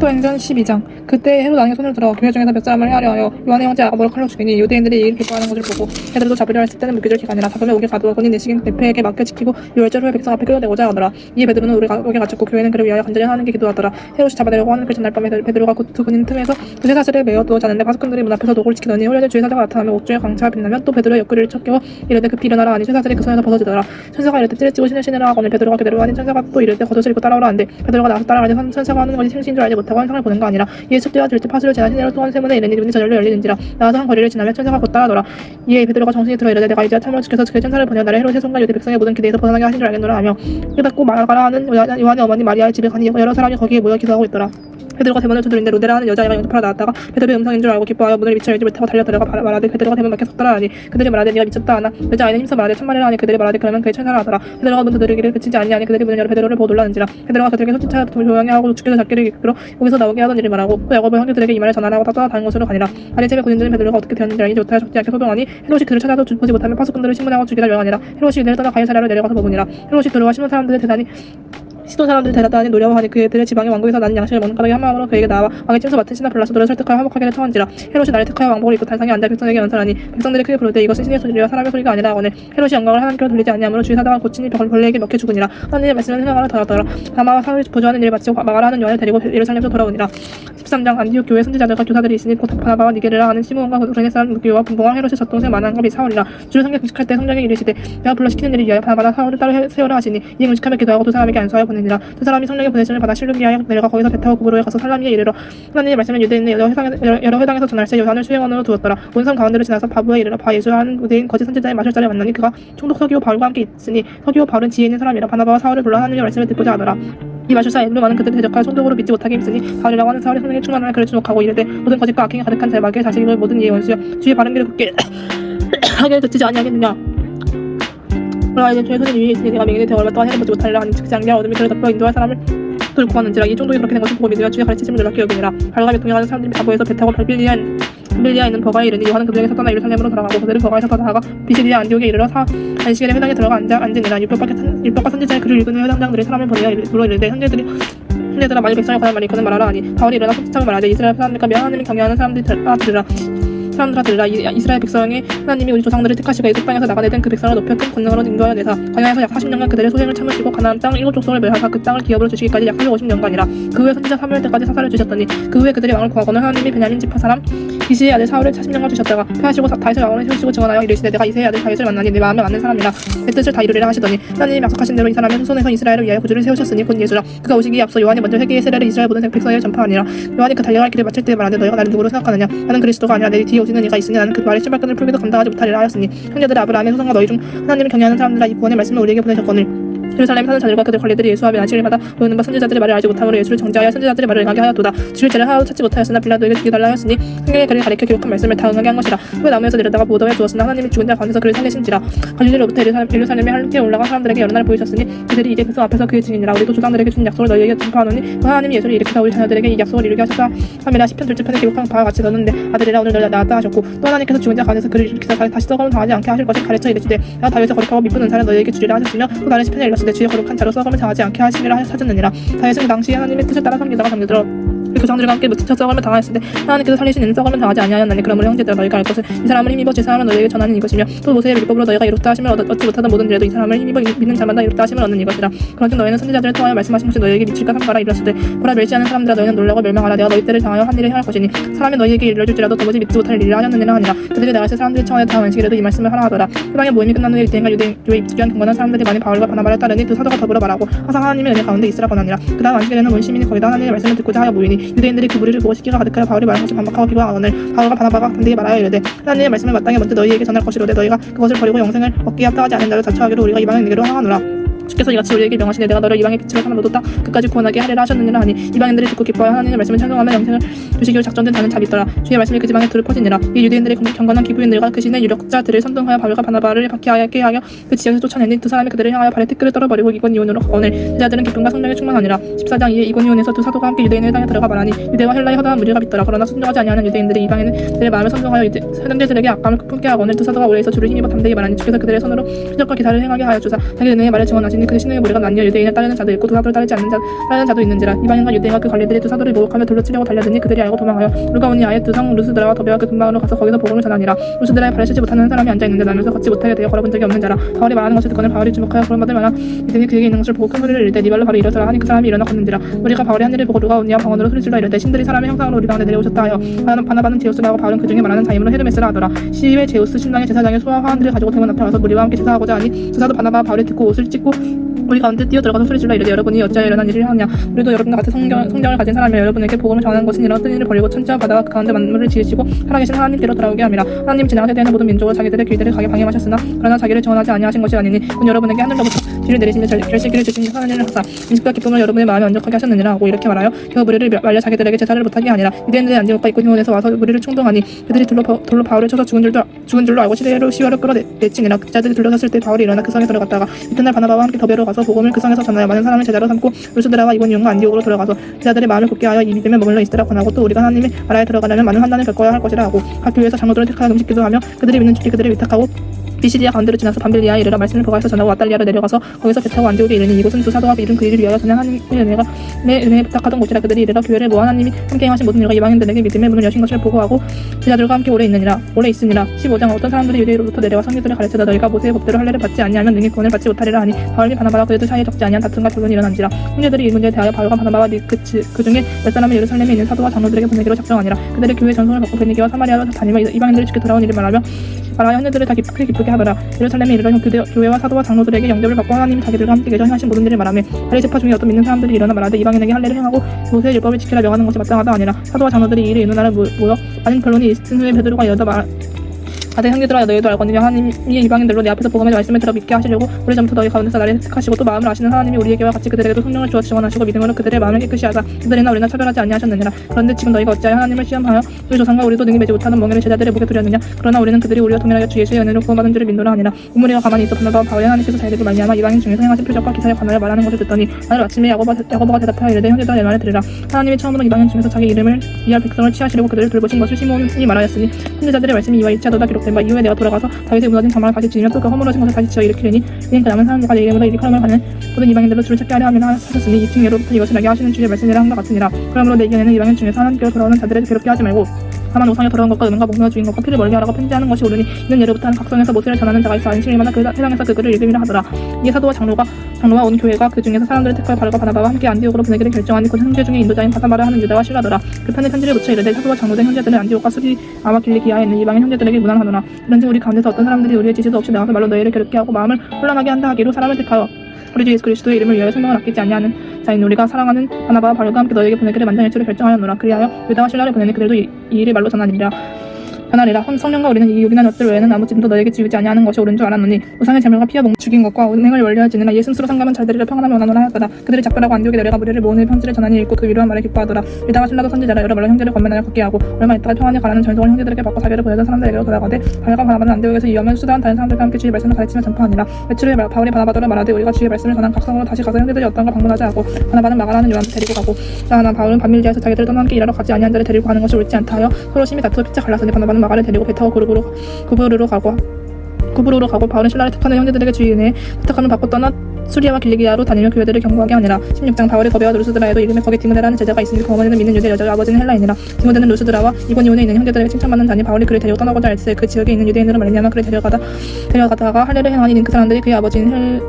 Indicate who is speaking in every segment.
Speaker 1: 사도행전 12장. 그때 헤롯 왕이 손을 들어 교회 중에서 몇 사람을 해하려 하여 요한의 형제 아가보를 칼로 죽이니 유대인들이 이 일을 기뻐하는 것을 보고 베드로도 잡으려 했을 때는 묶여질 기가 아니라 잡으면 옥에 가두어 본인 내식인 대표에게 맡겨 지키고 6월절 후에 백성 앞에 끌어내고자 하더라. 이에 베드로는 옥에 갇혔고 교회는 그를 위하여 간절히 하나님께 기도하더라. 헤롯이 잡아내려고 하는 그 전날 밤에 베드로가 곧 두 군인 틈에서 그 쇠사슬에 매어 두어 자는데 파수꾼들이 문 앞에서 녹을 지키더니 후련히 주의 사자가 나타나며 옥중에 광채가 빛나면 또 베드로의 옆구리를 척 깨워 이르되 급히 일어나라 하니 쇠사슬이 그 손에서 벗어지더라. 천사가 이르되 찌를 찌고 신을 신으라 하거늘 베드로가 그대로 하니 천사가 또 이르되 겉옷을 입고 따라오라 한대 베드로가 나와서 따라가니 천사가 하는 것이 생시인 줄 알지 못하고 환상을 보는 거 아니라 이에 숫대와 들쥐 파수를 지나 시내로 또한 세문에 이르니 문이 저절로 열리는지라. 나와서 한 거리를 지나며 천사가 곧 따라더라. 이에 베드로가 정신이 들어 이르되 내가 이제 참으로 지켜서 그 천사를 보내어 나를 헤롯의 손과 유대 백성의 모든 기대에서 벗어나게 하신 줄 알겠노라 하며 깨닫고 말하라 하는 요한의 어머니 마리아의 집에 가니 여러 사람이 거기에 모여 기도하고 있더라. 베드로가 대문을 두드린데 로데라 하는 여자아이가 영접하러 나왔다가 베드로의 음성인 줄 알고 기뻐하여 문을 미처 열지 못하고 달려들어가 말하되 베드로가 대문 밖에 섰더라 하니 그들이 말하되 네가 미쳤다 하나 여자아이는 힘써 말하되 참말이라 하니 그들이 말하되 그러면 그의 천사라 하더라. 베드로가 문 두드리기를 그치지 아니하니 그들이 문을 열어 베드로를 보고 놀라는지라. 베드로가 그들에게 손짓하여 조용히 하고 죽게서 잡기를 이끌어 여기서 나오게 하던 일을 말하고 또 야고보 형제들에게 이 말을 전하라고 따라 다른 곳으로 가니라. 아리셈의 군인들은 베드로가 어떻게 되었는지 알지 못하여 적지 않게 소동하니 헤롯이 그를 찾아도 보지 못하면 파수꾼들을 신문하고 죽이라 명하니라. 헤롯이 이들을 떠나 가이사랴로 내려가서 먹으니라. 헤롯이 들어와 시돈 사람들을 대단히 시돈 사람들을 데려다니 노려하니 그들의 지방의 왕국에서 나는 양식을 먹는 까닭에 한 마음으로 그에게 나와 왕의 찜소 맡은 신하 블라소들을 설득하여 화목하기를 청한지라. 헤롯이 나를 택하여 왕복을 입고 단상에 앉아 백성에게 연설하니 백성들이 크게 부르되 이것은 신의 소리와 사람의 소리가 아니라 하거늘 헤롯이 영광을 하나님께로 돌리지 아니하므로 주의 사자가 고치니 벌레에게 먹혀 죽으니라. 하나님의 말씀을 생각하러 더하더라. 다마와 사울이 보조하는 일을 마치고 마가라 하는 요한을 데리고 예루살렘으로 돌아오니라. 13장. 안디옥 교회 선지자들과 교사들이 있으니 곧 바나바와 니게르라 하는 시므온과 구레네 사람 루기오와 분봉왕 헤롯의 젖동생 마나갑이 사울이라. 주를 상계 금식할 때 성령이 이르시되 내가 불러 시키는 일을 위하여 바나바나 사울을 따로 세우라 하시니 이에 금식하며 기도하고 두 사람에게 안수하여 보내니라. 두 사람이 성령의 보내심을 받아 실루기아에 내려가 거기서 배 타고 구브로에 가서 살라미에 이르러 하나님의 말씀을 유대인의 여러 회당에서 전할새 요한을 수행원으로 두었더라. 온 성 가운데로 지나서 바부에 이르러 바 예수라는 유대인 거짓 선지자의 마술자를 만나니 그가 총독 서기오 바울과 함께 있으니 서기오 바울은 지혜 있는 사람이라 바나바와 사울을 불러 하나님의 말씀을 듣고자 하더라. 이 마술사 애들을 많은 그들을 대적하여 총독으로 믿지 못하게 힘쓰니 바울이라고 하는 사울의 성령에 충만하여 그를 주목하고 이르되 모든 거짓과 악행이 가득한 자마귀의 자식이고 모든 이의 원수여 주의 바른 길을 걷게 하기를 듣지 아니하겠느냐. 그러나 이제 주의 손이 위에 있으니 내가 명예를 얼마 동안 해를 보지 못하리라 하니 즉시 장대한 어둠이 그를 덮여 인도할 사람을 또 구하는지라. 이 총독이 그렇게 된 것을 보고 믿으며 주의 가르치심을 놀랍게 여기니라. 바울과 동행하는 사람들이 바보에서 배 타고 빌리아에 있는 버가에 이르니 요한은 그들에게서 떠나 예루살렘으로 돌아가고 그들은 버가에서 떠나다가 비시디아 안디옥에 이르러 안식일에 회당에 들어가 앉으니라. 율법과 선지자의 글을 읽은 후 회당장들이 사람을 보내어 물어 이르되 형제들아 만일 백성에 관한 말이 있거든 말하라 하니 바울이 일어나 손짓하며 말하되 이스라엘 사람들과 하나님을 경외하는 사람들아 들으라. 이스라엘 백성이 하나님이 우리 조상들을 택하시고 애굽 땅에서 나가내던 그 백성을 높여 큰 권능으로 인도하여 내사 광야에서 약 40년간 그들의 소생을 참으시고 가나안 땅 7족속을 멸하사 그 땅을 기업으로 주시기까지 약 350년간이라. 그 후에 선지자 사무엘 때까지 사사를 주셨더니 그 후에 그들이 왕을 구하거늘 하나님이 베냐민 지파 사람 기시의 아들 사울을 40년간 주셨다가 패하시고 다윗의 왕을 세우시고 증언하여 이르시되 내가 이새의 아들 다윗을 만나니 내 마음에 맞는 사람이라 내 뜻을 다 이루리라 하시더니 하나님이 약속하신 대로 이 사람의 후손에서 이스라엘을 위하여 구주를 세우셨으니 곧 예수라. 그가 오시기에 앞서 요한이 먼저 회개의 세례를 이스라엘 모든 백성에게 전파하니라. 요한이 그 달려갈 길을 마칠 때 말하되 너희가 나를 누구로 생각하느냐. 나는 그리스도가 아니라 내 뒤에 오시는 이가 있으니 나는 그 말의 신발끈을 풀기도 감당하지 못하리라 하였으니 형제들 아브라함의 후손과 너희 중 하나님을 경외하는 사람들아 이 구원의 말씀을 우리에게 보내셨거늘 예루살렘에 사는 자들과 그들 관리들이 예수와 안식일을 받아 모이는 바 선지자들의 말을 알지 못함으로 예수를 정죄하여 선지자들의 말을 응하게 하였도다. 주를 죄를 하나도 찾지 못하였으나 빌라도에게 죽여달라 하였으니 성경에 그를 가리켜 기록한 말씀을 다 응하게 한 것이라. 후에 나무에서 내려다가 무덤에 두었으나 하나님이 죽은 자 가운데서 그를 살리신지라. 갈릴리로부터 예루살렘에 함께 올라간 사람들에게 여러 날 보이셨으니 그들이 이제 백성 앞에서 그의 증인이라. 우리도 조상들에게 준 약속을 너희에게 전파하노니 그 하나님이 예수를 일으키사 우리 자녀들에게 이 약속을 이루게 하셨다 하미라. 시편 둘째 편에 기록한 바와 같이 너는 내 아들이라 오늘 너희가 낳았다 하셨고 또 하나님께서 죽은 자 가운데서 그를 일으키사 다시 썩음을 당하지 않게 하실 것을 가르쳐 이르시되 내가 다윗의 거룩하고 미쁜 은사를 너희에게 주리라 하셨으며 또 다른 시편에 일렀으되 주의 거룩한 자로 썩음을 당하지 않게 하시리라 하셨느니라. 다윗은 그 당시에 하나님의 뜻을 따라 섬기다가 잠들어 조상들과 함께 묻혀 썩음을 당하였을 때 하나님께서 살리신 이는 썩음을 당하지 아니하였나니. 그러므로 형제들아 너희가 알 것은 이 사람을 힘입어 제사하며 너희에게 전하는 이것이며 또 모세의 율법으로 너희가 이롭다 하심을 얻지 못하던 모든 일에도 이 사람을 힘입어 믿는 자마다 이롭다 하심을 얻는 이것이라. 그런즉 너희는 선지자들을 통하여 말씀하신 것이 너희에게 미칠까 삼가라. 이르시되 보라 멸시하는 사람들아 너희는 놀라고 멸망하라. 내가 너희 때를 당하여 한 일을 행할 것이니 사람이 너희에게 이르러줄지라도 도무지 믿지 못할 일이라 하였느니라 하니라. 그들이 나가실 사람들이 청하여 다음 안식일에도 이 말씀을 하라 하더라. 회당의 모임이 끝난 후에 유대인과 유대교에 입주한 경건한 사람들이 많이 바울과 바나바를 따르니 두 사도가 더불어 말하고 항상 하나님의 은혜 가운데 있으라 권하니라. 그 다음 안식일에는 온 시민이 거기다 하나님의 말씀을 듣고자 하여 모이니 유대인들이 그 무리를 보고 시기가 가득하여 바울이 말한 것을 반박하고 비방하거늘 바울과 바나바가 담대히 말하여 이르되 하나님의 말씀을 마땅히 먼저 너희에게 전할 것이로되 너희가 그것을 버리고 영생을 얻기에 합당하지 않은 자를 자처하기로 우리가 이방인 에게로 항하노라. 주께서 이같이 우리에게 명하시되 내가 너를 이방의 빛으로 삼아 너도 땅 끝까지 구원하게 하리라 하셨느니라 하니 이방인들이 듣고 기뻐하여 하나님의 말씀을 찬송하며 영생을 주시기로 작정된 자는 자비 있더라. 주의 말씀이 그 지방에 둘을 퍼지니라. 이 유대인들의 경건한 기부인들과 그 신의 유력자들을 선동하여 바울과 바나바를 박해하게 하여 그 지역에서 쫓아내니 두 사람이 그들을 향하여 발에 티끌을 떨어버리고 이곤이온으로 가거늘 제자들은 기쁨과 성령에 충만하니라. 14장. 이에 이곤이온에서 두 사도가 함께 유대인의 회당에 들어가 말하니 유대와 헬라의 허다한 무리가 믿더라. 그러나 순종하지 아니하는 유대인들이 이방인들의 마음을 선동하여 형제들에게 악감을 품게 하거늘 두 사도가 오래에서 주를 힘입어 담대히 말하니 주께서 그들의 손으로 표적과 기사를 행하게 하여 주사 자기 은혜의 말을 증언하시니 있으니 그 신흥의 무리가 나뉘어 유대인을 따르는 자도 있고 두 사도를 따르지 않는 자도 있는지라. 이방인과 유대인과 그 관리들이 두 사도를 모욕하며 돌로 치려고 달려드니 그들이 알고 도망하여 물가 오니 아예 두성 루스드라와 더베와 그 근방으로 가서 거기서 복음을 전하니라. 루스드라에 발을 쓰지 못하는 사람이 앉아있는데 나면서 걷지 못하게 되어 걸어본 적이 없는 자라. 바울이 말하는 것을 듣고는 바울이 주목하여 구원받을 만한 믿음이 그에게 있는 것을 보고 큰 소리를 이를 때 네 발로 바로 일어서라 하니 그 사람이 일어나 걷는지라. 우리가 바울이 한 일을 보고 누가 오니와 방언으로 소리질러 이를 때 신들이 사람의 형상으로 우리 가운데 내려오셨다 하여 바나바는 제우스라고 바울은 그 중에 말하는 자임으로 헤르메스라 하더라. 시위의 제우스 신랑의 제사장의 소와 화환들을 가지고 대문 앞에 와서 무리와 함께 제사하고자 하니 제사도 바나바와 바울이 듣고 옷을 찢고 우리 가운데 뛰어들어가서 소리질러 이르되 여러분이 어찌하여 일어난 일을 하냐. 우리도 여러분과 같은 성경을 가진 사람이 여러분에게 복음을 전하는 것은 이런 뜬 일을 벌이고 천지와 바다와 그 가운데 만물을 지으시고 살아계신 하나님께로 돌아오게 함이라. 하나님 지나가 세대에는 모든 민족을 자기들의 길들을 가게 방임하셨으나 그러나 자기를 전하지 아니하신 것이 아니니 곧 여러분에게 하늘로부터 비를 내리시며 결실기를 주신 하나님을 하사 인식과 기쁨을 여러분의 마음에 만족하게 하셨느니라 하고 이렇게 말하여 겨우 무리를 말려 자기들에게 제사를 못하게 하니라. 유대인들이 안디옥과 이코니온에서 와서 무리를 충동하니 그들이 돌로 바울을 쳐서 죽은 줄로 알고 시외로 끌어내치니라. 그자들이 둘러섰을 때 바울이 일어나 그 성에 들어갔다가 이튿날 바나바와 함께 더베로 가서 복음을 그 성에서 전하여 많은 사람을 제자로 삼고 루스드라와 이고니온과 안디옥으로 들어가서 그자들의 마음을 굳게 하여 이 믿음에 머물러 있으라 권하고 또 우리가 하나님의 나라에 들어가려면 많은 환난을 겪어야 할 것이라 하고 각 교회에서 장로들을 택하여 금식기도 하며 그들이 믿는 주께 그들을 위탁하고 비시디아 가운데로 지나서 밤빌리아에 이르러 말씀을 거기서 전하고 왓달리아로 내려가서 거기서 배 타고 안디옥에 이르니 이곳은 두 사도가 이른 그 일을 위하여 전한 하나님의 은혜에 부탁하던 곳이라. 그들이 이르러 교회를 모아 하나님이 함께 행하신 모든 일과 이방인들에게 믿음의 문을 여신 것을 보고하고 제자들과 함께 오래 있으니라. 15장 어떤 사람들이 유대로부터 내려와 성경들을 가르치다 너희가 모세의 법대로 할례를 받지 아니하면 능히 구원을 받지 못하리라 하니 바울이 바나바와 그들도 사이에 적지 아니한 다툼과 변론이 일어난지라. 형제들이 이 문제에 대하여 바울과 바나바와 그 중에 몇 사람을 예루살렘에 있는 사도와 장로들에게 보내기로 작정하니라. 그들의 교회 전송을 받고 베니게와 사마리아로 다니며 이방인들이 주께 돌아온 일을 말하여 형제들을 다 기쁘게 하더라. 예루살렘에 이르러 교회와 사도와 장로들에게 영접을 받고 하나님이 자기들과 함께 계셔 행하신 모든 일을 말하며 바리새파 중에 어떤 믿는 사람들이 일어나 말하되 이방인에게 할례를 행하고 모세의 율법을 지키라 명하는 것이 마땅하다 아니라. 사도와 장로들이 이 일을 의논하러 모여 많은 변론이 있은 후에 베드로가 여자 아들 형제들아 너희도 알거니와 하나님이 이방인들로 내 앞에서 복음의 말씀을 들어 믿게 하시려고 오래전부터 너희 가운데서 나를 택하시고 또 마음을 아시는 하나님이 우리에게와 같이 그들에게도 성령을 주어 지원하시고 믿음으로 그들의 마음을 깨끗이 하사 그들이나 우리나 차별하지 아니하셨느니라. 그런데 지금 너희가 어찌하여 하나님을 시험하여 우리 조상과 우리도 능히 매지 못하는 멍에를 제자들의 목에 두렸느냐. 그러나 우리는 그들이 우리와 동일하여 주 예수의 은혜로 구원받은 줄을 믿노라 하니라. 우리가 가만히 있어 바나바와 바울이 하나님께서 자기들을 말미암아 이방인 중에서 행하신 표적과 기사에 관하여 말하는 것을 듣더니 오늘 아침에 야고보가 대답하여 이르되 형제들아 내 말을 들으라. 하나님이 처음으로 이방인 중에서 자기 이름을 위할 백성을 취하시려고 그들을 돌보신 것을 시몬이 말하였으니 선지자들의 말씀이 이와 일치하도다 기록된 바 이후에 내가 돌아가서 다윗의 무너진 장막을 다시 지으며 또 그 허물어진 것을 다시 지어 일으키려니 이는 그 남은 사람들과 내 이름으로 이리카람을 가는 모든 이방인들로 주를 찾게 하려 하면 하셨으니 이 층예로부터 이것을 나게 하시는 주의 말씀이라 함과 같으니라. 그러므로 내 의견에는 이방인 중에서 하나님께로 돌아오는 자들을 괴롭게 하지 말고 다만 우상에 돌아온 것과 음행과 목매어 주인 것과 피를 멀리하라고 편지하는 것이 옳으니 이는 예로부터 한 각성에서 모세를 전하는 자가 있어 안심일마다 그 세상에서 그 글을 읽음이라 하더라. 이에 사도와 장로와 온 교회가 그 중에서 사람들을 택하여 바울과 바나바와 함께 안디옥으로 보내기를 결정하니 곧 형제 중에 인도자인 바사바라 하는 유다와 실라더라. 그 편에 편지를 붙여 이르되 사도와 장로된 형제들은 안디옥과 수리아와 길리기아에 있는 이방인 형제들에게 무난하노라. 그런즉 우리 가운데서 어떤 사람들이 우리의 지시도 없이 나와서 말로 너희를 괴롭게 하고 마음을 혼란하게 한다 하기로 사람을 택하여 우리 주 예수 그리스도의 이름을 위하여 생명을 아끼지 아니하는 자인 우리가 사랑하는 바나바와 바울과 함께 너희에게 보내기를 만장일치로 결정하였노라. 그리하여 유다와 실라를 보내니 그들도 이 일을 말로 전하니라. 하나리라. 성령과 우리는 이 요긴한 것들 외에는 아무 짐도 너에게 지우지 아니하는 것이 옳은 줄 알았노니 우상의 재물과 피와 목 죽인 것과 은행을 원리하지니라. 예수 스스로 상감한 자들이라 평안함을 원하노라 하였더라. 그들이 작별하고 안디옥에 내려가 무리를 모으는 편지를 전하니 읽고 그 위로한 말에 기뻐하더라. 유다와 실라도 선지자라 여러 말로 형제를 권면하여 걷게 하고 얼마 있다가 평안히 가라는 전송을 형제들에게 받고 사별을 보내던 사람들에게로 돌아가되 바울과 바나바는 안디옥에서 이어면 수다한 다른 사람들과 함께 주의 말씀을 가르치며 전파하니라. 며칠 후에 바울이 바나바더러 말하되 우리가 주의 말씀을 전한 각성으로 다시 가서 형제들이 어떤가 방문하자 하고 바나바는 마가라는 요한을 데리고 가고 하나 바울은 밤밀리아에서 자기들을 떠나 함께 일하러 가지 아니한 자를 데리고 가는 것이 옳지 않다 하여 서로 심히 다투어 피차 갈랐으니 바나바는 마가를 데리고 배 타고 구브로로 가고 바울은 신라를 택하는 형제들에게 주의 은혜에 부탁함을 받고 떠나 수리아와 길리기아로 다니며 교회들을 경고하게 하니라. 16장 바울이 더베와 루스드라에도 이름에 거기 디모데라는 제자가 있으니 그 어머니는 믿는 유대 여자요 아버지는 헬라인이라. 디모데는 루스드라와 이고니온에 있는 형제들에게 칭찬받는 자니 바울이 그를 데리고 떠나고자 할세 그 지역에 있는 유대인으로 말미암아 그를 데려가다가 할례를 행하니 그 사람들이 그의 아버지는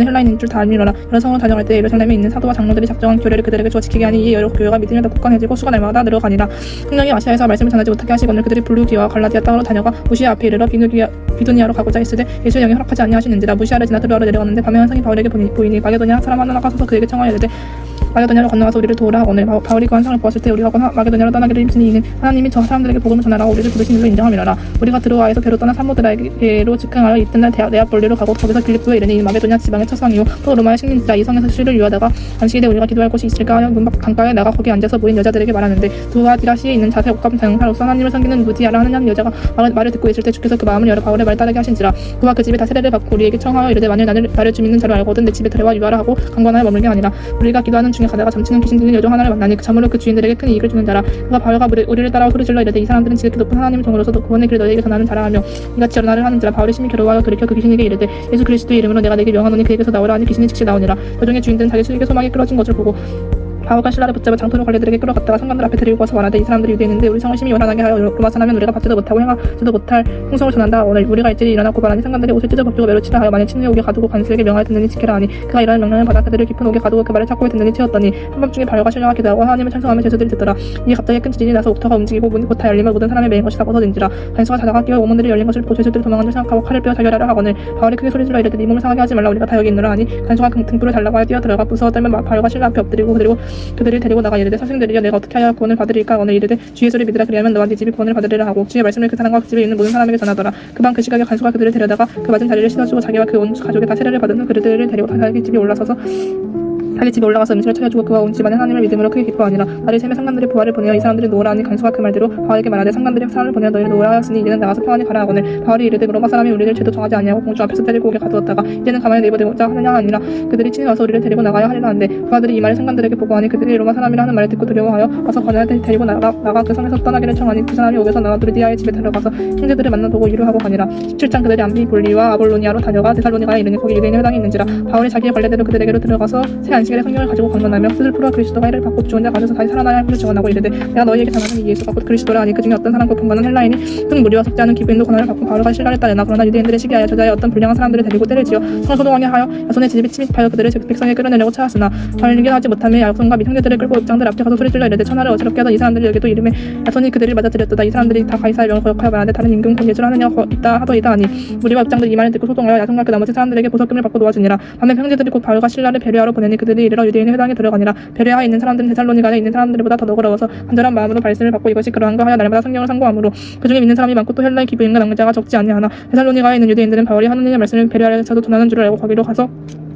Speaker 1: 헬라인인 줄 다 알미노라. 여러 성으로 다녀갈 때 예루살렘에 있는 사도와 장로들이 작정한 교례를 그들에게 주어 지키게 하니 이에 여러 교회가 믿으며 더 굳건해지고 수가 날마다 늘어가니라. 성령이 아시아에서 말씀을 전하지 못하게 하시거늘 그들이 블루기와 갈라디아 땅으로 다녀가 무시아 앞에 이르러 비두니아로 가고자 했으되 예수의 영이 허락하지 아니하시는지라. 무시아를 지나 드로아로 내려갔는데 밤에 환상이 바울에게 보이니 마게도냐 사람 하나가 서서 그에게 청하여 이르되 마게도냐로 건너가서 우리를 도우라 하거늘. 바울이 그 환상을 보았을 때 우리가 마게도냐로 떠나기를 힘쓰니 이는 하나님이 저 사람들에게 복음을 전하라고 우리를 부르신 일로 인정함이라라. 우리가 드로아에서 배로 떠나 사모드라게로 직행하여 이튿날 네아폴리로 가고 거기서 빌립보에 이르니 마게도냐 지방의 첫성이요 또 로마의 식민지라. 이 성에서 쉬를 유하다가 안식일에 우리가 기도할 곳이 있을까 하여 문 밖 강가에 나가 거기 앉아서 모인 여자들에게 말하는데 두아디라시에 있는 자세 옥감 장사로서 하나님을 섬기는 무디아라 하는 한 여자가 말을 듣고 있을 때 주께서 그 마음을 열어 바울의 말 따르게 하신지라. 그와 그 집에 다 세례를 받고 우리에게 청하여 이르되 만일 나를 주 믿는 자로 알거든 내 집에 들어와 유하라 하고 강권하여 머물게 하니라. 우리가 기도하는 중에 2층에 가다가 잠치는 귀신 들린 여종 하나를 만나니 참으로 그 주인들에게 큰 이익을 주는 자라. 그가 바울과 우리를 따라와 소리질러 이르되 이 사람들은 지극히 높은 하나님의 종으로서 구원의 길을 너희에게 전하는 자라 하며 이같이 여러 날을 하는지라. 바울이 심히 괴로워하여 돌이켜 그 귀신에게 이르되 예수 그리스도의 이름으로 내가 내게 명하노니 그에게서 나오라 하니 귀신이 즉시 나오니라. 여종의 주인들은 자기 수익의 소망이 끊어진 것을 보고 바울과 실라를 붙잡아 장토로 관리들에게 끌어갔다가 상관들 앞에 데리고 와서 말하되 이 사람들이 유대인인데 우리 성을 심히 요란하게 하여 로마 사람은 우리가 받지도 못하고 행하지도 못할 풍속을 전한다. 오늘 우리가 일찍이 일어나 고발하니 상관들이 옷을 찢어 벗기고 매로 치라 하여 만일 친누의 옥에 가두고 관수에게 명하여 듣느니 지키라 하니 그가 이러한 명령을 받아 그들을 깊은 옥에 가두고 그 말을 착고에 듣느니 채웠더니 한밤중에 바울과 실라가 기도하고 하나님을 찬송하며 제수들이 듣더라. 이에 갑자기 큰 지진이 나서 옥터가 움직이고 문이 곧 다 열리며 모든 사람의 매인 것이 다 벗어진지라. 간수가 자다가 깨어 옥문들이 열린 것을 보고 제수들이 도망한 줄 생각하고 칼을 빼어 자결하려 하거늘 바울이 크게 소리질러 이르되 네 몸을 상하게 하지 말라 우리가 다 여기 있노라 하니 간수가 등불을 달라고 하여 뛰어들어가 무서워 떨며 바울과 실라 앞에 엎드리고 그들을 데리고 나가 이르되 선생들이여 내가 어떻게 하여 구원을 받으리까. 오늘 이르되 주의 소리를 믿으라 그리하면 너와 네 집이 구원을 받으리라 하고 주의 말씀을 그 사람과 그 집에 있는 모든 사람에게 전하더라. 그 밤 그 시각에 간수가 그들을 데려다가 그 맞은 자리를 씻어주고 자기와 그 온 가족이 다 세례를 받은 후 그들을 데리고 자기 집에 올라가서 음식을 차려주고 그와 온 집안에 하나님을 믿음으로 크게 기뻐하니라. 날이 새매 상관들이 부하를 보내어 이 사람들이 놓으라 하니 간수가 그 말대로 바울에게 말하되 상관들이 사람을 보내어 너희를 놓으라 하였으니 이제는 나가서 평안히 가라 하거늘 바울이 이르되 로마 사람이 우리를 죄도 정하지 아니하고 공주 앞에서 데리고 오게 가두었다가 이제는 가만히 내버리고자 하느냐 하니라. 그들이 친히 와서 우리를 데리고 나가야 하리라 한데 부하들이 이 말을 상관들에게 보고하니 그들이 로마 사람이라 하는 말을 듣고 두려워하여 와서 권하여 데리고 나가 그 성에서 떠나기를 청하니 그 사람이 옥에서 나와 누리디아의 집에 들어가서 형제들을 만나보고 위로하고 가니라. 17장 그들이 암비볼리와 아볼로니아로 다녀가 데살로니가에 이르니 거기 유대인의 회당이 있는지라. 바울이 자기의 관례대로 그들에게로 들어가서 새 안식일에 성경을 가지고 강론하며 뜻을 풀어 그리스도가 이를 받고 죽은 자 가운데서 다시 살아나야 할 것을 증언하고 이르되 내가 너희에게 전하는 이 예수가 곧 그리스도라 하니 그 중에 어떤 사람과 본가는 헬라인이 큰 무리와 속지 않은 기부인도 권한을 받고 바울과 실라를 따르나 그러나 유대인들의 시기하여 저자의 어떤 불량한 사람들을 데리고 때를 지어 성을 소동하게 하여 야손의 집에 침입하여 그들을 백성에 끌어내려고 찾았으나 발견하지 못하며 야손과 및 형제들을 끌고 입장들 앞에 가서 소리질러 이르되 천하를 어지럽게 하던 이 사람들이 여기도 이름에 야손이 그들을 맞아들였도다. 이 사람들이 다 가이사의 명을 거역하여 말하는데 다른 임금 곧 예수를 하느냐 있다 하더이다 하니 무리와 입장들이 이 말을 듣고 소동하여 야손과 그 나머지 사람들에게 보석금을 받고 놓아주니라. 반면 형제들이 곧 바울과 실라를 배려하러 보내니 그들이 이르러 유대인의 회당에 들어가니라. 배려하에 있는 사람들은 데살로니가에 있는 사람들보다 더 너그러워서 간절한 마음으로 말씀을 받고 이것이 그러한가 하여 날마다 성경을 상고하므로 그중에 믿는 사람이 많고 또 헬라의 기부인과 낭자가 적지 아니하나 데살로니가에 있는 유대인들은 바울이 하느님의 말씀을 배려하여서도 전하는 줄을 알고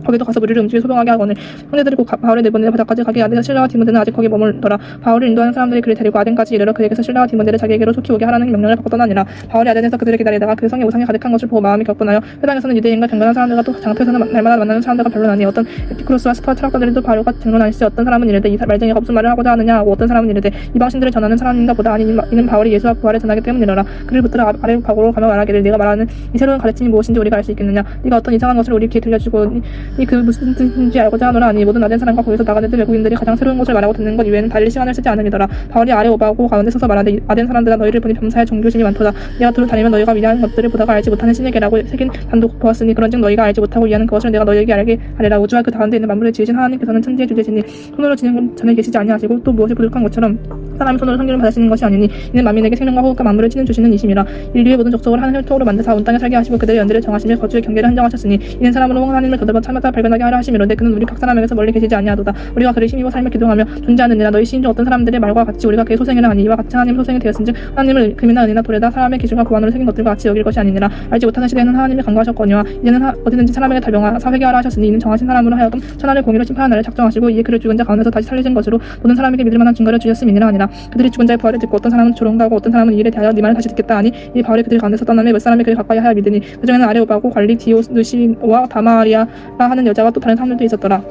Speaker 1: 거기도 가서 무리를 음식에 소동하게 하거늘 형제들이 곧 바울을 내보내려 바다까지 가게 하되 실라와 디모데는 아직 거기 머물더라. 바울을 인도하는 사람들이 그를 데리고 아덴까지 이르러 그에게서 실라와 디모데를 자기에게로 속히 오게 하라는 명령을 받고 떠나니라. 바울이 아덴에서 그들을 기다리다가 그 성에 우상이 가득한 것을 보고 마음이 격분하여 회당에서는 유대인과 경건한 사람들과 또 장터에서는 날마다 만나는 사람들과 변론하니 어떤 에피쿠로스와 스토아 철학자들도 바울과 증론하시지 어떤 사람은 이르되 이 말쟁이가 무슨 말을 하고자 하느냐 하고 어떤 사람은 이르되 이방신들을 전하는 사람인가 보다 아니 이는 바울이 예수와 부활을 전하기 때문이라라. 그를 붙들어 아레오파고로 가며 말하기를 네가 말하는 이 새로운 가르침이 무엇인지 우리가 알 수 있겠느냐. 네가 어떤 이상한 것을 우리 귀에 들려주고 그 무슨 뜻인지 알고자 하노라 하니 모든 아덴 사람과 거기서 나가는 외국인들이 가장 새로운 것을 말하고 듣는 것 이외에는 달릴 시간을 쓰지 않으리더라. 바울이 아레오바고 가운데 서서 말하되 아덴 사람들아 너희를 보니 범사에 종교심이 많도다. 네가 두루 다니면 너희가 위대한 것들을 보다가 알지 못하는 신에게라고 새긴 단도 보았으니 그런즉 너희가 알지 못하고 이해하는 그것을 내가 너희에게 알게 하리라. 우주와 그 가운데 있는 만물을 지으신 하나님께서는 천지의 주제시니 손으로 지는 건 전에 계시지 아니하시고 또 무엇이 부족한 것처럼 사람이 손으로 성기를 받으시는 것이 아니니 이는 만민에게 생명과 호흡과 만물을 치는 주시는 이심이라. 인류의 모든 족속을 한 혈통으로 만드사 온 땅에 살게 하시고 그들의 연대를 정하시며 거주의 경계를 한정하셨으니 이는 사람으로 하나님을 더듬어 참마다 발견하게 하려 하심이로되 그는 우리 각 사람에게서 멀리 계시지 아니하도다. 우리가 그를 힘입어 삶을 기도하며 존재하느니라. 너희 시인 중 어떤 사람들의 말과 같이 우리가 그의 소생이라 하니 이와 같이 하나님의 소생이 되었은즉 하나님을 금이나 은이나 돌에다 사람의 기준과 고안으로 새긴 것들과 같이 여길 것이 아니니라. 알지 못하는 시대에는 하나님이 간과하셨거니와 이제는 어디든지 사람에게 달병하 사회계하라 하셨으니 이는 정하신 사람으로 하여금 천하를 공의로 심판하는 날을 작정하시고 이에 그를 죽은 자 가운데서 다시 살리신 것으로 모든 사람에게 믿을 만한 증거를 주셨음이니라 하니라. 그들이 죽은 자의 부활을 듣고 어떤 사람은 조롱하고 어떤 사람은 이 일에 대하여 네 말을 다시 듣겠다 하니 이 바울이 그들 가운데서 떠나며 몇 사람이 그를 가까이 하여 믿으니 그중에는 아레오바고 관리 디오누시와 다마리아라 하는 여자와 또 다른 사람들도 있었더라.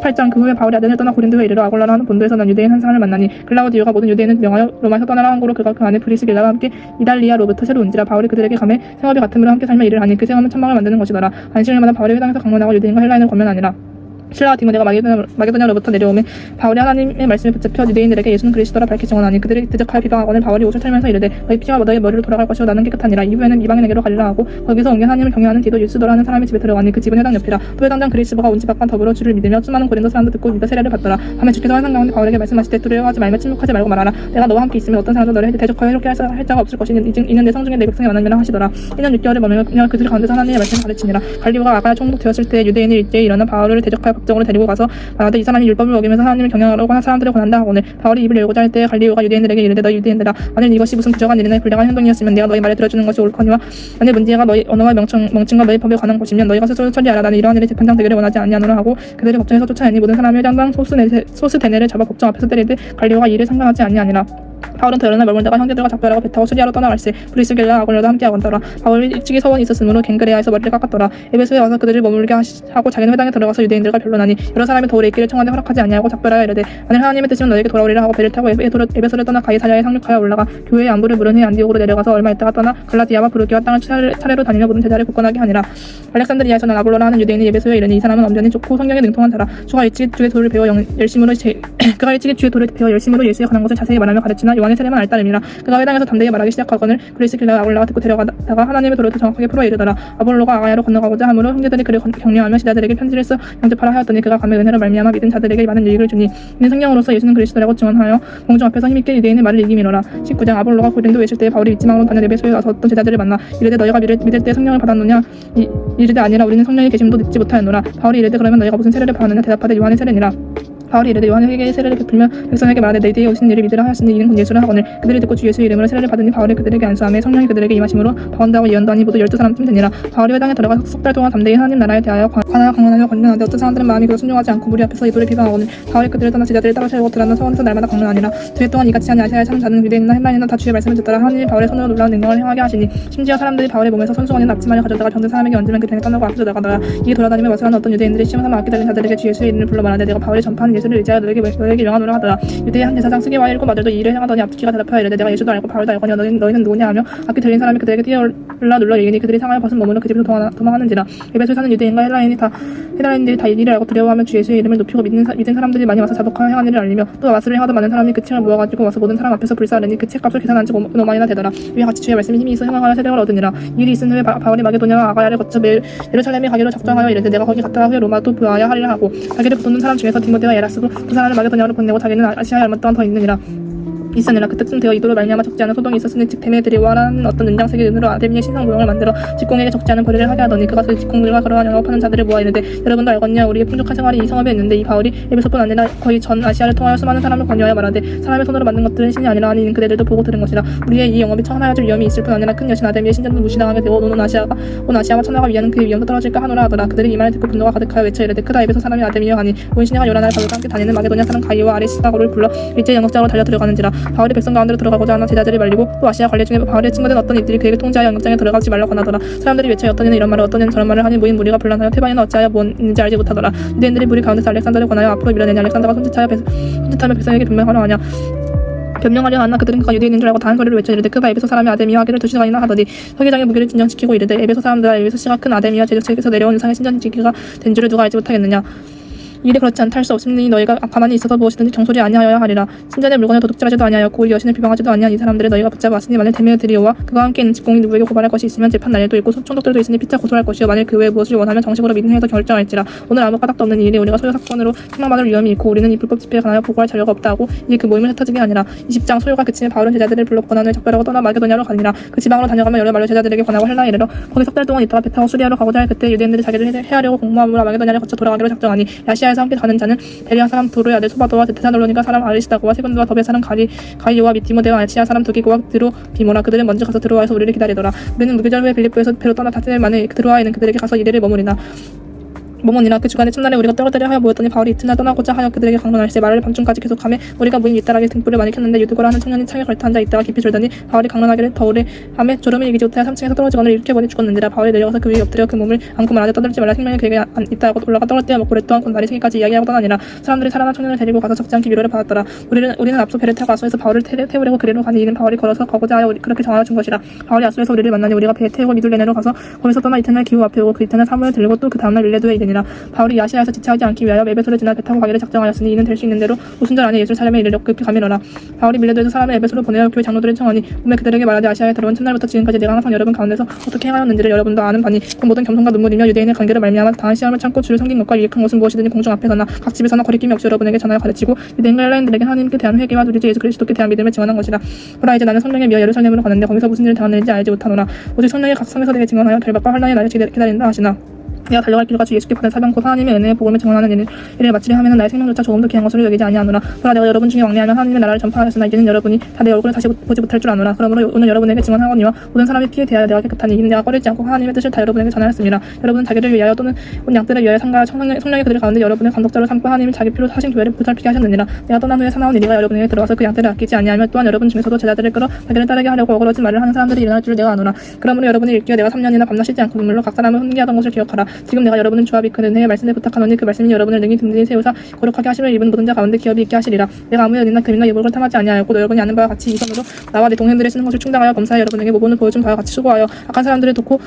Speaker 1: 18장 그 후에 바울이 아덴을 떠나 고린도에 이르러 아골라라 하는 본도에서 난 유대인 한 사람을 만나니 글라우디오가 모든 유대인을 명하여 로마에서 떠나라 한 고로 그가 그 안에 브리스길라와 함께 이달리아로부터 새로 온지라. 바울이 그들에게 가매 생업이 같음으로 함께 살며 일을 하니 그 생업은 천막을 만드는 것이더라. 안식일마다 바울이 회당에서 강론하고 유대인과 헬라인을 권면하니라. 실라와 디모데가 마게도냐로부터 내려오매 바울이 하나님의 말씀에 붙잡혀 유대인들에게 예수는 그리스도라 밝히 증언하니 그들이 대적하여 비방하거늘 바울이 옷을 털면서 이르되 너희 피와 너희 머리로 돌아갈 것이요 나는 깨끗하니라. 이후에는 이방인에게로 가리라 하고 거기서 옮겨 하나님을 경외하는 디도 유스도라 하는 사람의 집에 들어가니 그 집은 회당 옆이라. 또 회당장 그리스도가 온 집 앞과 더불어 주를 믿으며 수많은 고린도 사람도 듣고 믿어 세례를 받더라. 밤에 주께서 환상 가운데 바울에게 말씀하시되 두려워하지 말며 침묵하지 말고 말하라. 내가 너와 함께 있으면 어떤 사람도 너를 대적하여 이렇게 할 자가 없을 것이니 이는 내 성중에 내 백성이 만나니라 하시더라. 1년 6개월을 머물며 그들 가운데서 하나님의 말씀을 가르치니라. 갈리오가 아가야 총독되었을 때 유대인이 일제히 일어나 바울을 대적하여 법정으로 데리고 가서 말하되 이 사람이 율법을 어기면서 하나님을 경영하려고 하는 사람들을 권한다 하거늘 바울이 입을 열고자 할 때 갈리오가 유대인들에게 이르되 너희 유대인들아 만일 이것이 무슨 부정한 일이나 불량한 행동이었으면 내가 너희 말을 들어주는 것이 옳거니와 만일 문제가 너희 언어와 명칭과 너희 법에 관한 것이면 너희가 스스로 처리하라. 나는 이러한 일이 재판장 되기를 원하지 아니하노라 하고 그들이 법정에서 쫓아내니 모든 사람이 회당당 소스데네를 잡아 법정 앞에서 때리되 갈리오가 이 일에 상관하지 아니하니라. 바울은 더 여러 날 머물다가 형제들과 작별하고 배 타고 수리하러 떠나갈세. 브리스길라 아굴라도 함께하건더라. 바울이 일찍이 서원이 있었으므로 갱그레아에서 머리를 깎았더라. 에베소에 와서 그들을 머물게 하고 자기는 회당에 들어가서 유대인들과 변론하니 여러 사람이 더울에 있기를 청하되 허락하지 아니하고 작별하여 이르되 만일 하나님의 뜻이면 너에게 돌아오리라 하고 배를 타고 에베소를 떠나 가이사랴에 상륙하여 올라가 교회의 안부를 물은 후에 안디옥으로 내려가서 얼마 있다가 떠나 갈라디아와 부르기와 땅을 차례로 다니며 모든 제자를 굳건하게 하니라. 알렉산드리아에서 난 아볼로라 하는 유대인이 에베소에 이르니 이 사람은 엄연히 좋고 성경에 능통한 자라. 그가 일찍이 주의 도를 배워 열심으로 예수에 관한 것을 자세히 말하며 가르치나 요한의 세례만 알따름이라. 그가 회당에서 담대히 말하기 시작하거늘 브리스길라가 아볼로가 듣고 데려가다가 하나님의 도를 더 정확하게 풀어 이르더라. 아볼로가 아가야로 건너가고자 하므로 형제들이 그를 격려하며 지자들에게 편지를 써 영접하라 하였더니 그가 감의 은혜로 말미암아 믿은 자들에게 많은 유익을 주니 이는 성경으로서 예수는 그리스도라고 증언하여 공중 앞에서 힘있게 유대인의 말을 이기미노라. 19장 아볼로가 고린도 외칠 때 바울이 믿지망으로 다녀 에베소에 와서 어떤 제자들을 만나 이르되 너희가 믿을 때 성령을 받았느냐 이르되 아니라 우리는 성령의 계심도 듣지 못하였노라. 바울이 이르되 그러면 너희가 무슨 세례를 받았느냐 대답하되 요한의 세례니라. 바울이 이르되 요한에게 세례를 베풀며 백성에게 말하되 내 뒤에 오신 이를 믿으라 하였으니 이는 곧 예수라 하거늘 그들이 듣고 주 예수의 이름으로 세례를 받으니 바울이 그들에게 안수하며 성령이 그들에게 임하심으로 바운다고 예언도 하니 모두 12사람쯤 되니라. 바울이 회당에 들어가 석 달 동안 담대히 하나님 나라에 대하여 관하여 강론하며 권면하는데 어떤 사람들은 마음이 그로 순종하지 않고 무리 앞에서 이도를 비방하거늘 바울이 그들을 떠나 제자들을 따라 세우고 드러나 서원에서 날마다 강론하니라. 2해 동안 이같이 하니 아시아에 사는 자는 유대인이나 헬라인이나 다 주의 말씀을 듣더라. 하나님이 바울의 손으로 놀라운 능력을 행하게 하시니 심지어 사람들이 바울의 몸에서 손수건이나 앞치마를 가져다가 병든 사람에게 얹으면 그 병이 떠나고 앞으로 나가더라. 이에 돌아다니며 마술하는 어떤 유대인들이 시험 삼아 악기 달린 자들에게 주 예수의 이름을 불러 말하되 내가 바울이 전파하는 예수를 의지하여 너에게 명하노라 하더라. 유대의 한 제사장 스게와 7 아들도 이 일을 행하더니 앞뒤가 대답하여 이르되 내가 예수도 알고 바울도 알거니와 너희는 누구냐 하며 악기 들린 사람이 그들에게 뛰어올라 눌러 이기니 그들이 상하여 벗은 몸으로 그 집에서 도망하는지라. 에베소에 사는 유대인과 헬라인들이 다 이 일을 알고 두려워하며 주 예수의 이름을 높이고 믿은 사람들이 많이 와서 자복하여 행한 일을 알리며 또 마술을 행하던 많은 사람이 그 책을 모아가지고 와서 모든 사람 앞에서 불사르니 그 책값을 계산한 즉 5만이나 되더라. 이와 같이 주의 말씀이 힘이 있어 형용하여 세력을 얻으니라. 이 일이 있은 후에 바울이 마게도냐와 아가야를 거쳐 예루살렘에 가기로 작정하여 이르되 내가 거기 갔다가 후에 로마도 보아야 하리라 하고 자기를 붙도는 사람 중에서 디모데와 에라스도 두 사람을 마게도냐로 보내고 자기는 아시아에 얼마 동안 더 있느니라. 있으니라. 그때쯤 되어 이도로 말미암아 적지 않은 소동이 있었으니 즉 데메드리오라는 어떤 은장색의 은으로 아데미의 신상 모형을 만들어 직공에게 적지 않은 벌이를 하게 하더니 그가 그 직공들과 그러한 영업하는 자들을 모아 이르되 여러분도 알거니와 우리의 풍족한 생활이 이 성읍에 있는데 이 바울이 에베소뿐 아니라 거의 전 아시아를 통하여 수많은 사람을 권유하여 말하되 사람의 손으로 만든 것들은 신이 아니라 하니 이는 그대들도 보고 들은 것이라. 우리의 이 영업이 천하여질 위험이 있을 뿐 아니라 큰 여신 아데미의 신전도 무시당하게 되고 온 아시아와 천하가 위하는 그의 위험도 떨어질까 하노라 하더라. 그들이 이 말을 듣고 분노가 가득하여 외쳐 이르되 크다 에베소 사람이 아데미여 하니 온 신이가 요란하여 바울과 함께 다니는 마게도냐 사람 가이오와 아리스다고를 불러 일제 영업장으로 달려 들어가는지라. 바울이 백성 가운데로 들어가고자 하는 제자들이 말리고 또 아시아 관례 중에 바울의 친구된 어떤 이들이 그에게 통제하여 영업장에 들어가지 말라고 권하더라. 사람들이 외쳐 어떤 이는 이런 말을 어떤 이는 저런 말을 하니 모인 무리가 분란하여 태반이는 어찌하여 뭔지 알지 못하더라. 유대인들이 무리 가운데서 알렉산더를 권하여 앞으로 밀어내니 알렉산더가 손짓하며 백성에게 변명하려 하나 그들은 그가 유대인인 줄 알고 다른 소리를 외쳐 이르되 그가 에베소 사람이 아데미와 하기를 2시간이나 하더니 서기장의 무기를 진정시키고 이르되 에베소 사람들아 에베소 씨가 큰 아데미와 제국에서 내려온 유상의 신전지기가 된 줄을 누가 알지 못하겠느냐. 일이 그렇지 않다 할 수 없으니 너희가 가만히 있어서 무엇이든지 정소리 아니하여야 하리라. 신전의 물건을 도둑질하지도 아니하였고 우리 여신을 비방하지도 아니한 이 사람들을 너희가 붙잡았으니 만일 데메드리오와 그가 함께 있는 직공이 누구에게 고발할 것이 있으면 재판 날에도 있고 총독들도 있으니 피차 고소할 것이요 만일 그 외에 무엇을 원하면 정식으로 민회에서 결정할지라. 오늘 아무 까닭도 없는 이 일이 우리가 소요 사건으로 책망받을 위험이 있고 우리는 이 불법 집회에 관하여 보고할 자료가 없다고 이제 그 모임을 흩어지게 아니라. 20장 소요가 그치면 바울은 제자들을 불러 권한을 작별하고 떠나 마게도냐로 가니라. 그 지방으로 다녀가며 여러 말로 제자들에게 권하고 헬라에 이르러 거기 석 달 동안 있다가 배 타고 수리하러 가고자 할 그때 유대인들이 자기를 해하려고 공모함으로 마게도냐를 거쳐 돌아가기로 작정하니 야시아에서 함께 가는 자는 베리아 사람 두루야데 소바도와 데살로니가 사람 아리스다고와 세군도와 더베 사람 가이오와 디모데와 아시아 사람 두기고와 드로비모라. 그들은 먼저 가서 드로아에서 우리를 기다리더라. 우리는 무교절 후에 빌립보에서 배로 떠나 다스릴 만에 드로아에는 그들에게 가서 이래를 머무리나. 그 주간에 첫날에 우리가 떨어뜨려 하여 모였더니 바울이 이튿날 떠나고자 하여 그들에게 강론할세. 말을 밤중까지 계속하며 우리가 모인 윗다락에 등불을 많이 켰는데 유두고라 하는 청년이 창에 걸터 앉아 있다가 깊이 졸더니 바울이 강론하기를 더울에 함에 졸음을 이기지 못하여 3층에서 떨어지거늘 이렇게 보니 죽었는지라. 바울이 내려가서 그 위에 엎드려 그 몸을 안고 말하되 떠들지 말라. 생명이 그에게 있다 하고 올라가 떡을 떼어 먹고 오랫동안 곧 날이 새기까지 이야기하고 떠나니라. 사람들이 살아난 청년을 데리고 가서 적지 않게 위로를 받았더라. 우리는 앞서 배를 타고 아소에서 바울을 태우려고 그리로 가니 이는 바울이 걸어서 가고자 하여 그렇게 정하여 준 것이라. 바울이 아소에서 우리를 만나니 우리가 배에 태우고 미둘레네로 가서 거기서 떠나 이튿날 기후 앞에 오고 그 이튿날 사무엘 들고 또 그 다음날 밀레도에 이르니라. 바울이 야시아에서 지체하지 않기 위하여 에베소를 지나 배 타고 가기를 작정하였으니 이는 될 수 있는 대로 오순절 안에 예루살렘에 이르려 급히 가미러라. 바울이 밀레도에서 사람을 에베소로 보내어 교회 장로들을 청하니 몸에 그들에게 말하되 아시아에 들어온 첫날부터 지금까지 내가 항상 여러분 가운데서 어떻게 행하였는지를 여러분도 아는 바니 그 모든 겸손과 눈물이며 유대인의 관계를 말미암아 당한 시험을 참고 주를 섬긴 것과 유익한 것은 무엇이든지 공중 앞에서나 각 집에서나 거리낌이 없이 여러분에게 전하여 가르치고 유대인과 헬라인들에게 하나님께 대한 회개와 우리 주 예수 그리스도께 대한 믿음을 증언한 것이라. 보라 이제 나는 성령에 미어 예루살렘으로 가는데 거기서 무슨 일을 당하는지 알지 못하노라. 오직 성령이 각 성에서 내게 증언하여 결박과 환난이 나를 기다린다 하시나. 내가 달려갈 길과 주 예수께 받은 사명 곧 하나님의 은혜의 복음을 증언하는 일을 마치려 하면 나의 생명조차 조금도 귀한 것으로 여기지 아니하노라. 보라 내가 여러분 중에 왕래하며 하나님의 나라를 전파하였으나 이제는 여러분이 다 내 얼굴을 다시 보지 못할 줄 아노라. 그러므로 오늘 여러분에게 증언하거니와 모든 사람이 피에 대하여 내가 깨끗하니 이는 내가 꺼리지 않고 하나님의 뜻을 다 여러분에게 전하였습니다. 여러분은 자기를 위하여 또는 온 양들을 위하여 상가와 성령이 그들 가운데 여러분을 감독자로 삼고 하나님이 자기 피로 하신 교회를 보살피게 하셨느니라. 내가 떠난 후에 사나운 이리가 여러분에게 들어와서 그 양들을 아끼지 아니하며 또한 여러분 중에서도 제자들을 끌어 자기를 따르게 하려고 어그러진 말을 하는 사람들이 일어날 줄 내가 아노라. 그러므로 여러분이 읽기에 내가 3년이나 밤낮 쉬지 않고 눈물로 각 사람을 혼기하던 것을 기억하라. 지금 내가 여러분은 주와 그 은혜의 말씀을 부탁하노니 그 말씀이 여러분을 능히 든든히 세우사 거룩하게 하심을 입은 모든 자 가운데 기업이 있게 하시리라. 내가 아무 연이나 금이나 예물을 탐하지 아니하였고 여러분이 아는 바와 같이 이 손으로 나와 내 동행들이 쓰는 것을 충당하여 검사해 여러분에게 모본을 보여준 바와 같이 수고하여 약한 사람들을 돕고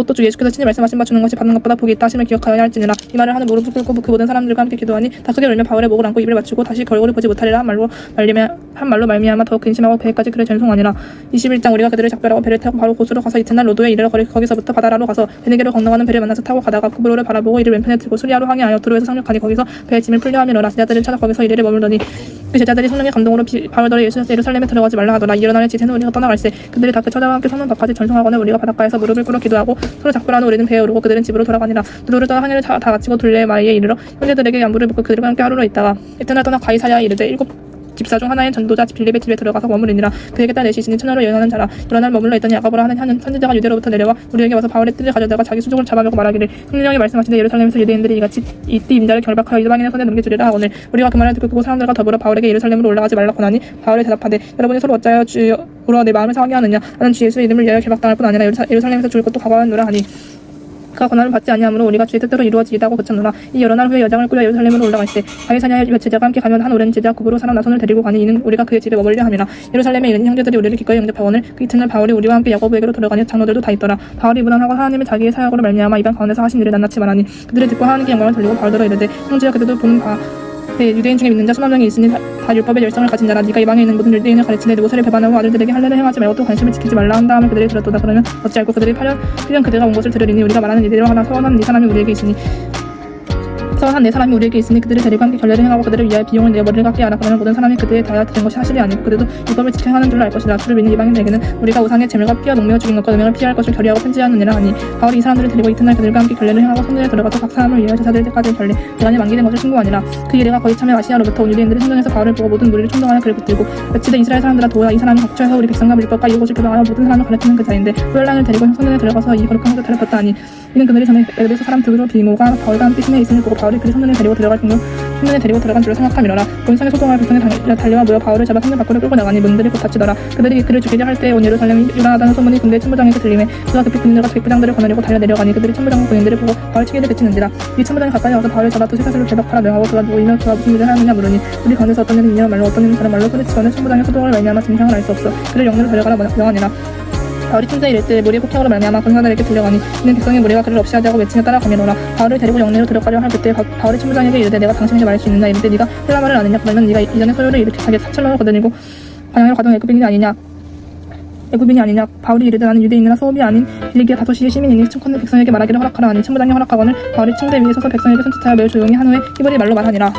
Speaker 1: 또 주 예수께서 친히 말씀하신 바 주는 것이 받는 것보다 복이 있다 하심을 기억하여야 할지니라. 이 말을 하는 무릎을 꿇고 그 모든 사람들과 함께 기도하니 다 크게 울며 바울의 목을 안고 입을 맞추고 다시 얼굴을 보지 못하리라 한 말로 말미암아 더욱 근심하고 배에까지 그를 전송하니라. 21장 우리가 그들을 작별하고 배를 타고 바로 고수로 가서 이튿날 로도에 이르러 거기서부터 바다라로 가서 베네게로 건너가는 배를 만나서 타고 가다가 쿠브로를 바라보고 이를 왼편에 들고 수리아로 항해하여 두로에서 상륙하니 거기서 배의 짐을 풀려하미노라. 제자들을 찾아 거기서 이르러 머물더니 그 제자들이 성령의 감동으로 바울더러 예루살렘에 들어가지 말라 하더라. 이 일어나는 지새는 우리가 떠나갈세. 그들이 다 그 처자와 함께 성문 밖까지 전송하거늘 우리가 바닷가에서 무릎을 꿇어 기도하고 서로 작별하는 우리는 배에 오르고 그들은 집으로 돌아가니라. 두로를 떠나 항해를 다 마치고 둘레마리에 이르러 형제들에게 안부를 묻고 그들과 함께 하루로 있다가 이튿날 떠나 가이사랴에 이르되 7 집사 중 하나인 전도자 빌립의 집에 들어가서 머무르니라. 그에게 딸 넷이 있으니 천하로 여행하는 자라. 여러 날 머물러 있더니 야고보라 하는 한 선지자가 유대로부터 내려와 우리에게 와서 바울의 뜰을 가져다가 자기 수족을 잡아매고 말하기를 성령이 말씀하시되 예루살렘에서 유대인들이 이같이 이띠 임자를 결박하여 이방인의 손에 넘겨주리라 하오늘 우리가 그 말을 듣고 그 사람들과 더불어 바울에게 예루살렘으로 올라가지 말라 권하니 바울이 대답하되 여러분이 서로 어찌하여 주로 내 마음을 상하게 하느냐. 나는 주 예수의 이름을 위하여 결박당할 뿐 아니라 예루살렘에서 죽을 것도 각오하노라 하니 그가 권한을 받지 아니하므로 우리가 주의 뜻대로 이루어지이다고 그쳤노라. 이 여러 날 후에 여장을 꾸려 예루살렘으로 올라갈세. 가이사랴의 제자가 함께 가면 한 오랜 제자 구브로 사람 나손을 데리고 가니 이는 우리가 그의 집에 머물려 함이라. 예루살렘에 이르니 형제들이 우리를 기꺼이 영접하거늘 그 이튿날 바울이 우리와 함께 야고보에게로 들어가니 장로들도 다 있더라. 바울이 무난하고 하나님의 자기의 사역으로 말미암아 이방 가운데서 하신 일을 낱낱이 말하니 그들이 듣고 하나님께 영광을 돌리고 바울더러 이르되 형제여 그들도 보는 바 유대인 중에 믿는 자 수만 명이 있으니 다 율법의 열성을 가진 자라. 네가 이방에 있는 모든 유대인을 가르치되 모세를 배반하고 아들들에게 할례를 행하지 말고 또 관심을 지키지 말라 한 다음에 그들이 들었도다. 그러면 어찌 알고 그들이 필연 그대가 온 것을 들으리니 우리가 말하는 이대로 하나 서원한 네 사람이 우리에게 있으니 그들을 데리고 함께 결례를 행하고 그들을 위하여 비용을 내어 머리를 깎게 하라. 그러면 모든 사람이 그들에 대하여 들은 것이 사실이 아니고 그들도 율법을 지켜 행하는 줄로 알 것이라. 주를 믿는 이방인에게는 우리가 우상의 제물과 피와 농매어 죽인 것과 음행을 피할 것을 결의하고 편지하느니라 하니 바울이 이 사람들을 데리고 이튿날 그들과 함께 결례를 행하고 성전에 들어가서 각 사람을 위하여 제사드릴 때까지 결례 기간이 만기된 것을 신고하니라. 그 이래가 거의 참에 아시아로부터 온 유대인들이 성전에서 바울을 보고 모든 무리를 총동하여 그를 붙들고 며칠에 이스라엘 사람들아 도와 이 사람이 각처에서 우리 백성과 율법과 이것을 교방하여 모든 사람을 가르치는 그 자인데 후엘랑을 데리고 성전에 들어가서 이 거룩한 것을 더럽혔다 하니 이는 그들이 전에 에베소 사람 드로 디모가 바울과 함께 심해 있음을 보고 바울이 그를 성전에 데리고 들어간 줄로 생각함이로라. 본성의 소동할 백성이 달려와 모여 바울을 잡아 성전 밖으로 끌고 나가니 문들이 곧 닫히더라. 그들이 그를 죽이려 할 때에 온 예루살렘이 요란하다는 소문이 군대의 천부장에게 들리매 그가 급히 군인들과 백부장들을 거느리고 달려 내려가니 그들이 천부장과 군인들을 보고 바울 치기를 그치는지라. 이 천부장이 가까이 와서 바울을 잡아 또 쇠사슬로 결박하라 명하고 그가 누구이며 그가 무슨 일을 하느냐 물으니 우리 가운데서 어떤 이는 이녀 말로 어떤 이는 다른 말로 소리치거늘 천부장의 소동을 말미암아 진상을 알 수 없어 그를 영내로 데려가라 명하니라. 바울이 침대에 이를 때 무리의 폭행으로 말미암아 군사들에게 들려가니 이는 백성의 무리가 그를 없이 하자고 외치며 따라가미로라. 바울을 데리고 영내로 들어가려 할 그때 바울이 천부장에게 이르되 내가 당신에게 말할 수 있느냐. 이르되 네가 헬라 말을 아느냐. 그러면 네가 이전에 소요를 일으켜 자기 사철로를 거느리고 반향을 가던 애굽인이 아니냐. 바울이 이르되 나는 유대인이나 소업이 아닌 빌리기아 다소시의 시민이니 청컨대 백성에게 말하기를 허락하라 하니 천부장이 허락하거늘 바울이 침대 위에 서서 백성에게 손짓하여 매우 조용히 한 후에 히브리 말로 말하니라.